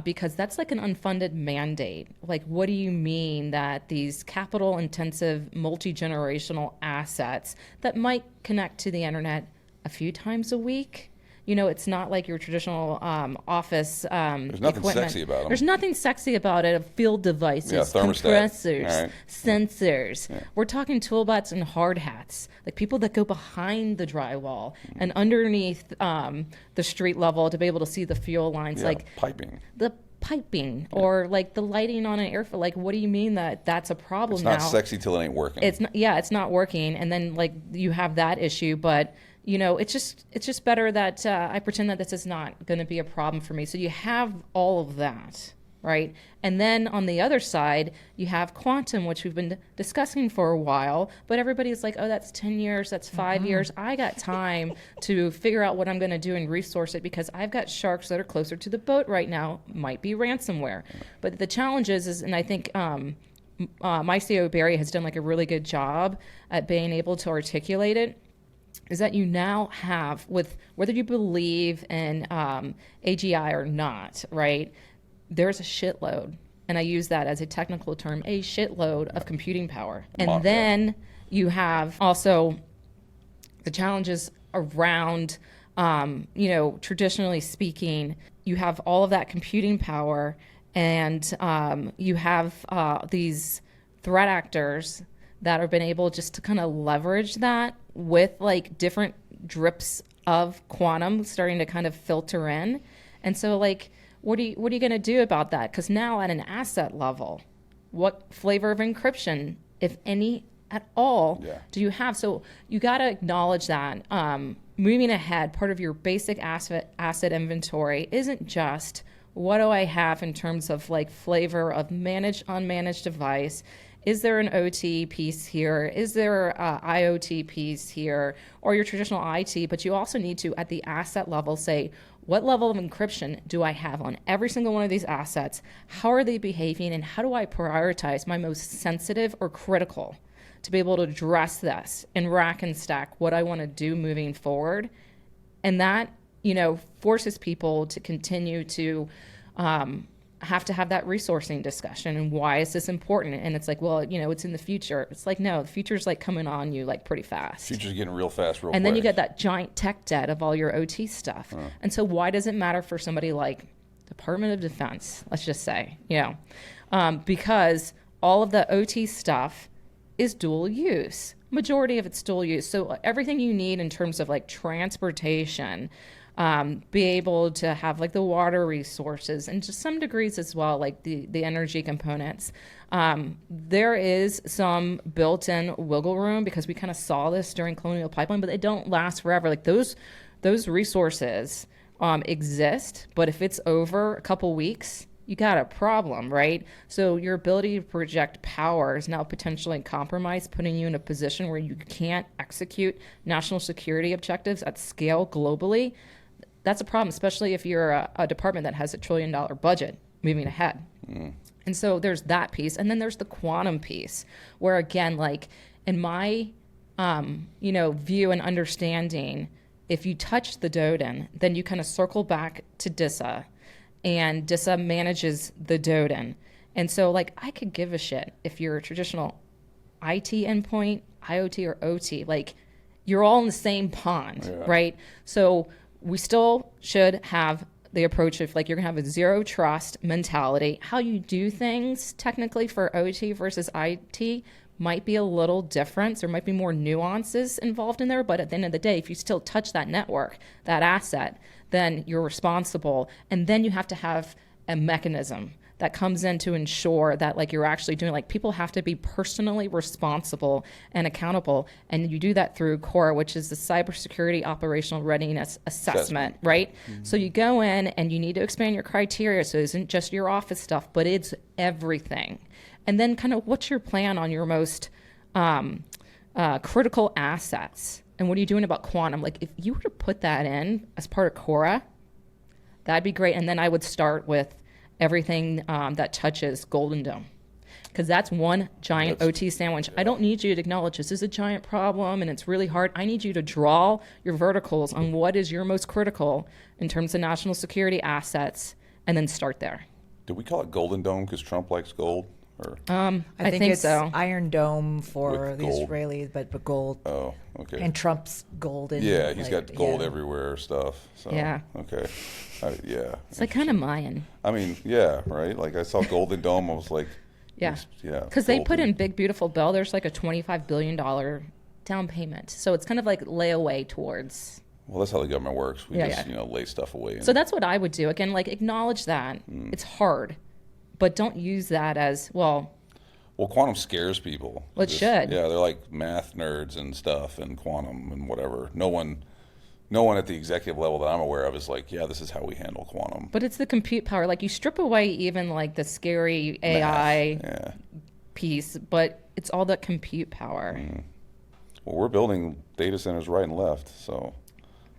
Because that's like an unfunded mandate. Like, what do you mean that these capital intensive, multi-generational assets that might connect to the internet a few times a week? It's not like your traditional office There's nothing equipment. sexy about them. There's nothing sexy about it. Field devices, Yeah, thermostat. compressors, All right. sensors. Yeah. We're talking toolbots and hard hats, like people that go behind the drywall and underneath the street level to be able to see the fuel lines, Yeah, like piping. the piping or like the lighting on an airfield. Like, what do you mean that that's a problem It's now? not sexy till it ain't working. It's not. Yeah, it's not working, and then like you have that issue, but. It's just better that I pretend that this is not going to be a problem for me. So you have all of that, right? And then on the other side, you have quantum, which we've been discussing for a while, but everybody's like, oh, that's 10 years, that's 5 years. I got time to figure out what I'm going to do and resource it because I've got sharks that are closer to the boat right now, might be ransomware. But the challenge is and I think my CEO, Barry, has done like a really good job at being able to articulate it, is that you now have, with whether you believe in AGI or not, right? There's a shitload, and I use that as a technical term, a shitload of computing power. And then you have also the challenges around, traditionally speaking, you have all of that computing power, and you have these threat actors that have been able just to kind of leverage that with like different drips of quantum starting to kind of filter in. And so like, what are you going to do about that? Because now at an asset level, what flavor of encryption, if any at all, do you have? So you got to acknowledge that moving ahead, part of your basic asset inventory isn't just what do I have in terms of like flavor of managed, unmanaged device. Is there an OT piece here? Is there an IoT piece here? Or your traditional IT, but you also need to, at the asset level, say, what level of encryption do I have on every single one of these assets? How are they behaving? And how do I prioritize my most sensitive or critical to be able to address this and rack and stack what I want to do moving forward? And that, forces people to continue to have to have that resourcing discussion and why is this important? And it's like, well, it's in the future. It's like, no, the future's like coming on you like pretty fast. Future's getting real fast, real quick. And then you get that giant tech debt of all your OT stuff. And so why does it matter for somebody like Department of Defense, let's just say, because all of the OT stuff is dual use. Majority of it's dual use. So everything you need in terms of like transportation, be able to have like the water resources and to some degrees as well, like the energy components. There is some built-in wiggle room because we kind of saw this during Colonial Pipeline, but they don't last forever. Like those resources exist, but if it's over a couple weeks, you got a problem, right? So your ability to project power is now potentially compromised, putting you in a position where you can't execute national security objectives at scale globally. That's a problem, especially if you're a department that has $1 trillion budget moving ahead. And so there's that piece. And then there's the quantum piece, where again, like in my view and understanding, if you touch the DODN, then you kind of circle back to DISA, and DISA manages the DODN. And so like I could give a shit if you're a traditional IT endpoint, IoT or OT, like you're all in the same pond, right? So we still should have the approach of like you're gonna have a zero trust mentality. How you do things technically for OT versus IT might be a little different. There might be more nuances involved in there, but at the end of the day, if you still touch that network, that asset, then you're responsible. And then you have to have a mechanism that comes in to ensure that like you're actually doing, like people have to be personally responsible and accountable. And you do that through CORE, which is the Cybersecurity Operational Readiness Assessment, right? So you go in and you need to expand your criteria. So it isn't just your office stuff, but it's everything. And then kind of what's your plan on your most critical assets? And what are you doing about quantum? Like if you were to put that in as part of CORA, that'd be great. And then I would start with everything that touches Golden Dome, because that's one giant OT sandwich. I don't need you to acknowledge this is a giant problem and it's really hard. I need you to draw your verticals on what is your most critical in terms of national security assets, and then start there. Do we call it Golden Dome because Trump likes gold? Or I think it's so. Iron Dome for With the gold. Israelis, but gold. Oh, okay. And Trump's golden. Yeah, he's like, got gold yeah. everywhere stuff. So, Yeah. Okay. Yeah. It's like kind of Mayan. I mean, yeah, right? Like I saw Golden Dome, I was like, Yeah. yeah. Because they put golden. in Big Beautiful Bill, there's like a $25 billion down payment. So it's kind of like layaway towards. Well, that's how the government works. We Yeah, just, yeah. lay stuff away. So that's what I would do. Again, like acknowledge that. It's hard, but don't use that as, well, quantum scares people. Well, it should. Yeah, they're like math nerds and stuff and quantum and whatever. No one at the executive level that I'm aware of is like, yeah, this is how we handle quantum. but it's the compute power. Like you strip away even like the scary AI Yeah. piece, but it's all that compute power. Well, we're building data centers right and left, so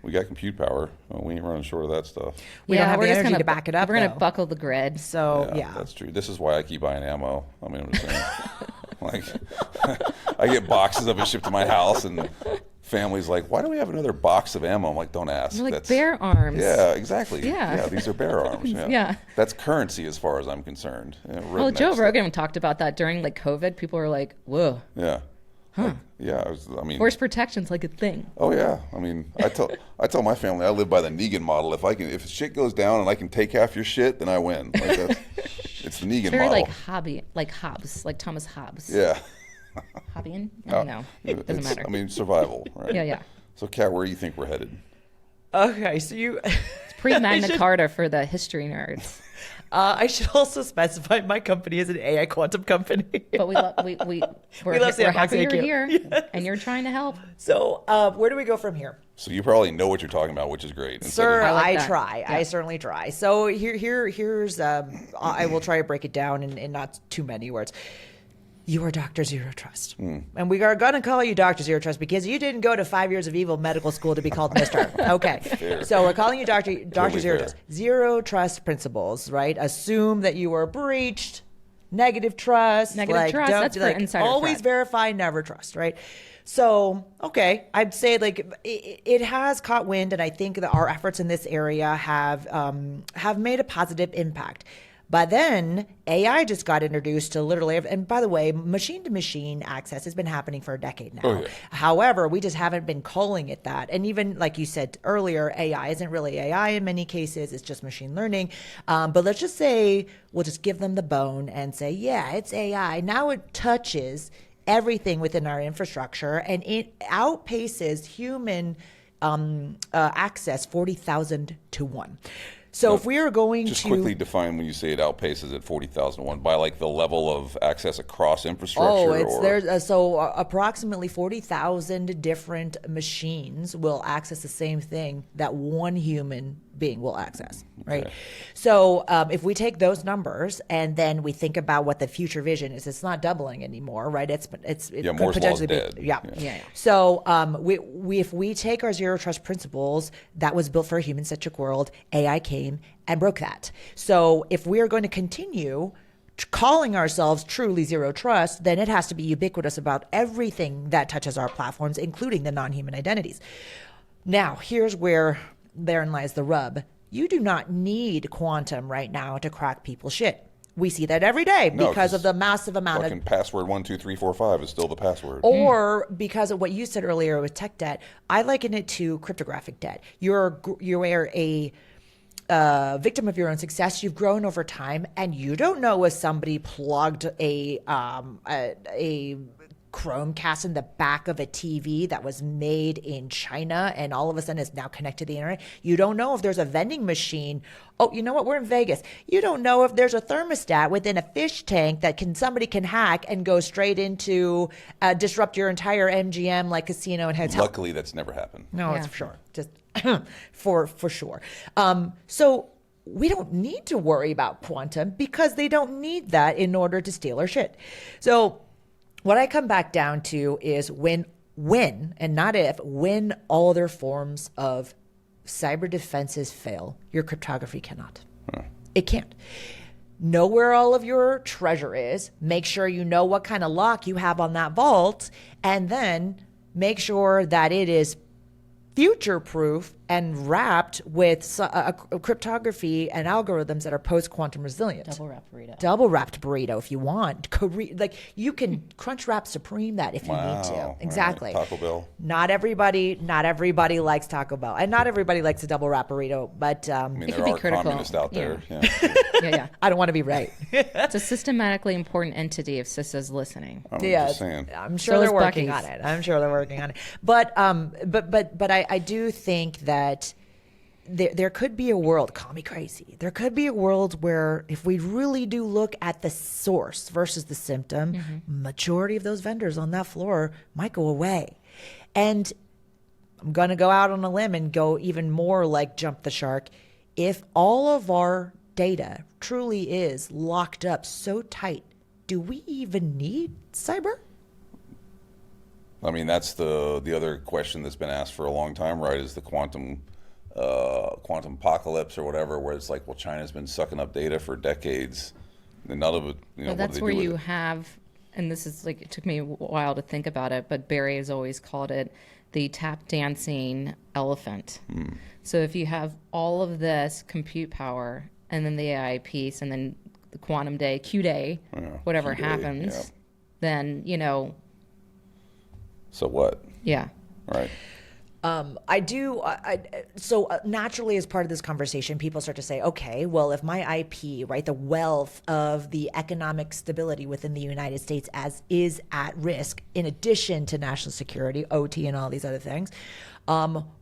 we got compute power. Well, we ain't running short of that stuff. We don't have we're the just energy gonna to back it up, We're going though. to buckle the grid. So, yeah. That's true. This is why I keep buying ammo. I mean, I'm just saying. Like, I get boxes of it shipped to my house, and family's like, "Why do we have another box of ammo?" I'm like, "Don't ask." We're like That's bear arms. Yeah, exactly. Yeah. These are bear arms. Yeah. Yeah. That's currency as far as I'm concerned. Yeah, Well, Joe rednecks. Rogan talked about that during like COVID. People were like, whoa, Yeah. Like, yeah. I mean. force protection's like a thing. Oh yeah. I mean, I tell my family I live by the Negan model. If shit goes down and I can take half your shit, then I win. Like that's, it's the Negan Very model. like Hobbes, like Thomas Hobbes. Yeah. Hobbian? I don't know. It doesn't It's- matter. I mean, survival, right? Yeah. So, Kat, where do you think we're headed? Okay, so you. It's pre-Magna Carta for the history nerds. I should also specify my company is an AI quantum company. But we're love Sandbox happy you're AQ. here, and you're trying to help. So, where do we go from here? So you probably know what you're talking about, which is great. Instead Sir, of- I like I that. try. Yeah. I certainly try. So here's I will try to break it down in not too many words. You are Dr. Zero Trust. And we are going to call you Dr. Zero Trust because you didn't go to 5 years of evil medical school to be called Mr. Okay. Fair. So we're calling you Dr. Totally Zero fair. Trust. Zero Trust principles, right? Assume that you were breached. Negative trust. Negative trust, don't- that's for insider always threat. verify, never trust, right? So, okay, I'd say like it has caught wind, and I think that our efforts in this area have made a positive impact. But then AI just got introduced to literally, and by the way, machine to machine access has been happening for a decade now. Oh, yeah. However, we just haven't been calling it that. And even like you said earlier, AI isn't really AI in many cases, it's just machine learning. But let's just say we'll just give them the bone and say, yeah, it's AI. Now it touches everything within our infrastructure and it outpaces human access 40,000 to 1. So if we are going Just to quickly define when you say it outpaces at 40,001 by like the level of access across infrastructure. Oh, it's or... there's so approximately 40,000 different machines will access the same thing that one human being will access, right? Okay. So if we take those numbers and then we think about what the future vision is, it's not doubling anymore, right? It Yeah, could Moore's law's potentially dead. be yeah. Yeah. So if we take our zero trust principles that was built for a human centric world, AI came and broke that. So if we are going to continue calling ourselves truly zero trust, then it has to be ubiquitous about everything that touches our platforms, including the non-human identities. Now, here's where therein lies the rub. You do not need quantum right now to crack people's shit. We see that every day No, because of 'cause the massive amount of Fucking password 12345 is still the password. or because of what you said earlier with tech debt. I liken it to cryptographic debt. You're a victim of your own success. You've grown over time, and you don't know if somebody plugged a Chromecast in the back of a TV that was made in China and all of a sudden is now connected to the internet. You don't know if there's a vending machine. Oh, you know what? We're in Vegas. You don't know if there's a thermostat within a fish tank that somebody can hack and go straight into disrupt your entire MGM like casino and hotel. Luckily, that's never happened. No, Yeah. it's for sure. Just for sure. So we don't need to worry about quantum because they don't need that in order to steal our shit. So what I come back down to is when and not if, when all other forms of cyber defenses fail, your cryptography cannot. It can't. Know where all of your treasure is. Make sure you know what kind of lock you have on that vault, and then make sure that it is future-proof and wrapped with cryptography and algorithms that are post-quantum resilient. Double wrapped burrito if you want. Like you can crunch wrap supreme that if you need to. Wow. Exactly. Right. Taco Bell. Not everybody likes Taco Bell, and not everybody likes a double wrap burrito. But I mean, It there could be are critical. communists out there. Yeah. Yeah. I don't want to be right. It's a systematically important entity if CISA's listening. I'm Yeah, just saying. I'm sure So they're is working Buc-ee's. on it. I'm sure they're working on it. But I do think that there could be a world, call me crazy, there could be a world where if we really do look at the source versus the symptom, majority of those vendors on that floor might go away. And I'm going to go out on a limb and go even more like jump the shark. If all of our data truly is locked up so tight, do we even need cyber? I mean, that's the other question that's been asked for a long time, right? Is the quantum apocalypse or whatever, where it's like, well, China's been sucking up data for decades, and none of it. But that's where you have, and this is like, it took me a while to think about it, but Barry has always called it the tap dancing elephant. So if you have all of this compute power and then the AI piece and then the quantum day, Q day, whatever Q-day, happens, yeah. then, So what? yeah. Right. So naturally, as part of this conversation, people start to say, okay, well, if my IP, right, the wealth of the economic stability within the United States is at risk, in addition to national security, OT, and all these other things,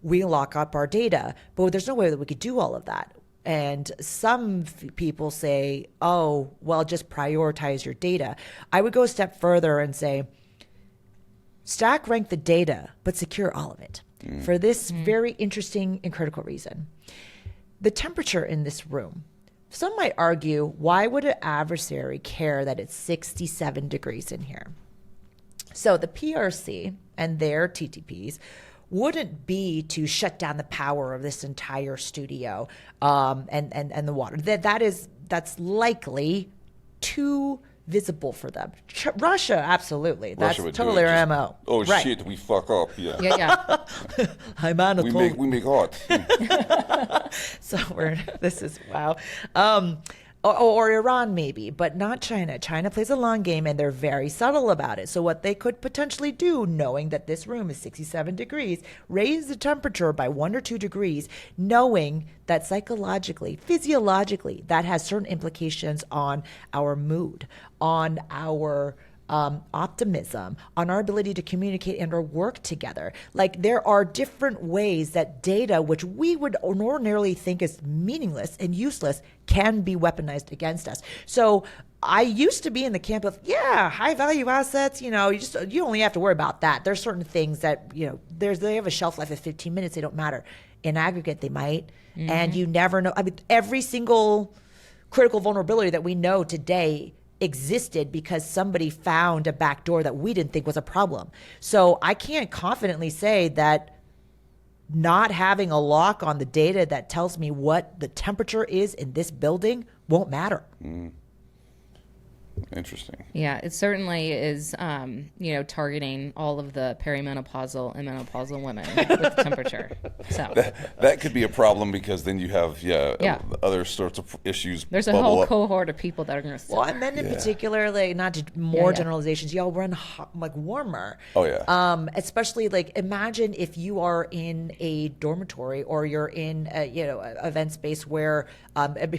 we lock up our data. But there's no way that we could do all of that. And some people say, oh, well, just prioritize your data. I would go a step further and say, stack rank the data, but secure all of it. For this very interesting and critical reason. The temperature in this room, some might argue, why would an adversary care that it's 67 degrees in here? So the PRC and their TTPs wouldn't be to shut down the power of this entire studio and the water. That's likely too visible for them. Russia, absolutely. That's Russia would do totally it. our Just, MO. oh Right. shit, we fuck up. Yeah. Yeah. I'm on a We make hot. So this is wow. Or Iran maybe, but not China. China plays a long game and they're very subtle about it. So what they could potentially do, knowing that this room is 67 degrees, raise the temperature by 1 or 2 degrees, knowing that psychologically, physiologically, that has certain implications on our mood, on our optimism, on our ability to communicate and or work together. Like there are different ways that data, which we would ordinarily think is meaningless and useless, can be weaponized against us. So I used to be in the camp of, high value assets, you only have to worry about that. There's certain things that, they have a shelf life of 15 minutes. They don't matter. In aggregate, they might. And you never know. I mean, every single critical vulnerability that we know today existed because somebody found a backdoor that we didn't think was a problem. So I can't confidently say that not having a lock on the data that tells me what the temperature is in this building won't matter. Interesting. Yeah, it certainly is, targeting all of the perimenopausal and menopausal women with temperature. So That could be a problem because then you have other sorts of issues. there's a bubble whole up. cohort of people that are going to. Well, and men in particular, like not to more generalizations, y'all run like warmer. Oh yeah. Especially like imagine if you are in a dormitory or you're in a, event space where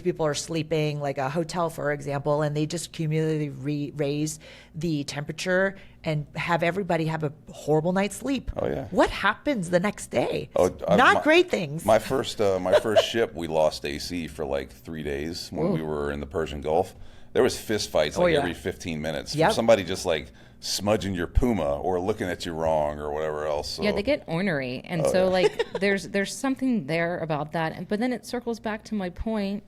people are sleeping, like a hotel, for example, and they just cumulatively raise the temperature and have everybody have a horrible night's sleep. Oh yeah. What happens the next day? Oh, Not great things. My first ship, we lost AC for like 3 days when we were in the Persian Gulf. There was fist fights every 15 minutes. Yep. From somebody just like smudging your Puma or looking at you wrong or whatever else. So. Yeah, they get ornery, and there's something there about that. But then it circles back to my point.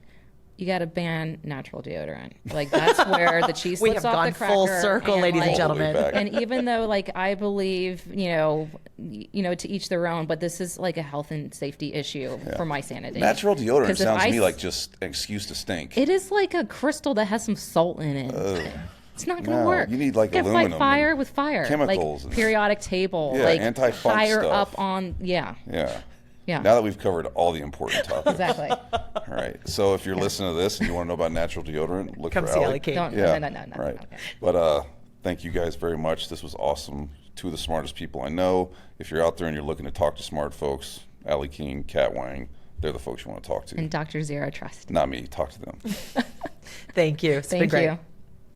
You got to ban natural deodorant. Like that's where the cheese We slips have off gone the cracker. full circle, and, ladies and like, gentlemen. And even though like I believe, to each their own, but this is like a health and safety issue for my sanity. Natural deodorant 'Cause if sounds to me I like just an excuse to stink. It is like a crystal that has some salt in it. It's not going to No, work. you need, like, fight aluminum fire and with fire. chemicals Like and- periodic table. Yeah, like anti-funk higher stuff. up on, Yeah. Yeah. Now that we've covered all the important topics. Exactly. All right. So if you're listening to this and you want to know about natural deodorant, look Come for see Allie. Allie King. Don't, Yeah. no. Right. Okay. But thank you guys very much. This was awesome. Two of the smartest people I know. If you're out there and you're looking to talk to smart folks, Allie King, Kat Wang, they're the folks you want to talk to. And Dr. Zero Trust. Not me. Talk to them. Thank you. It's been Thank great. you.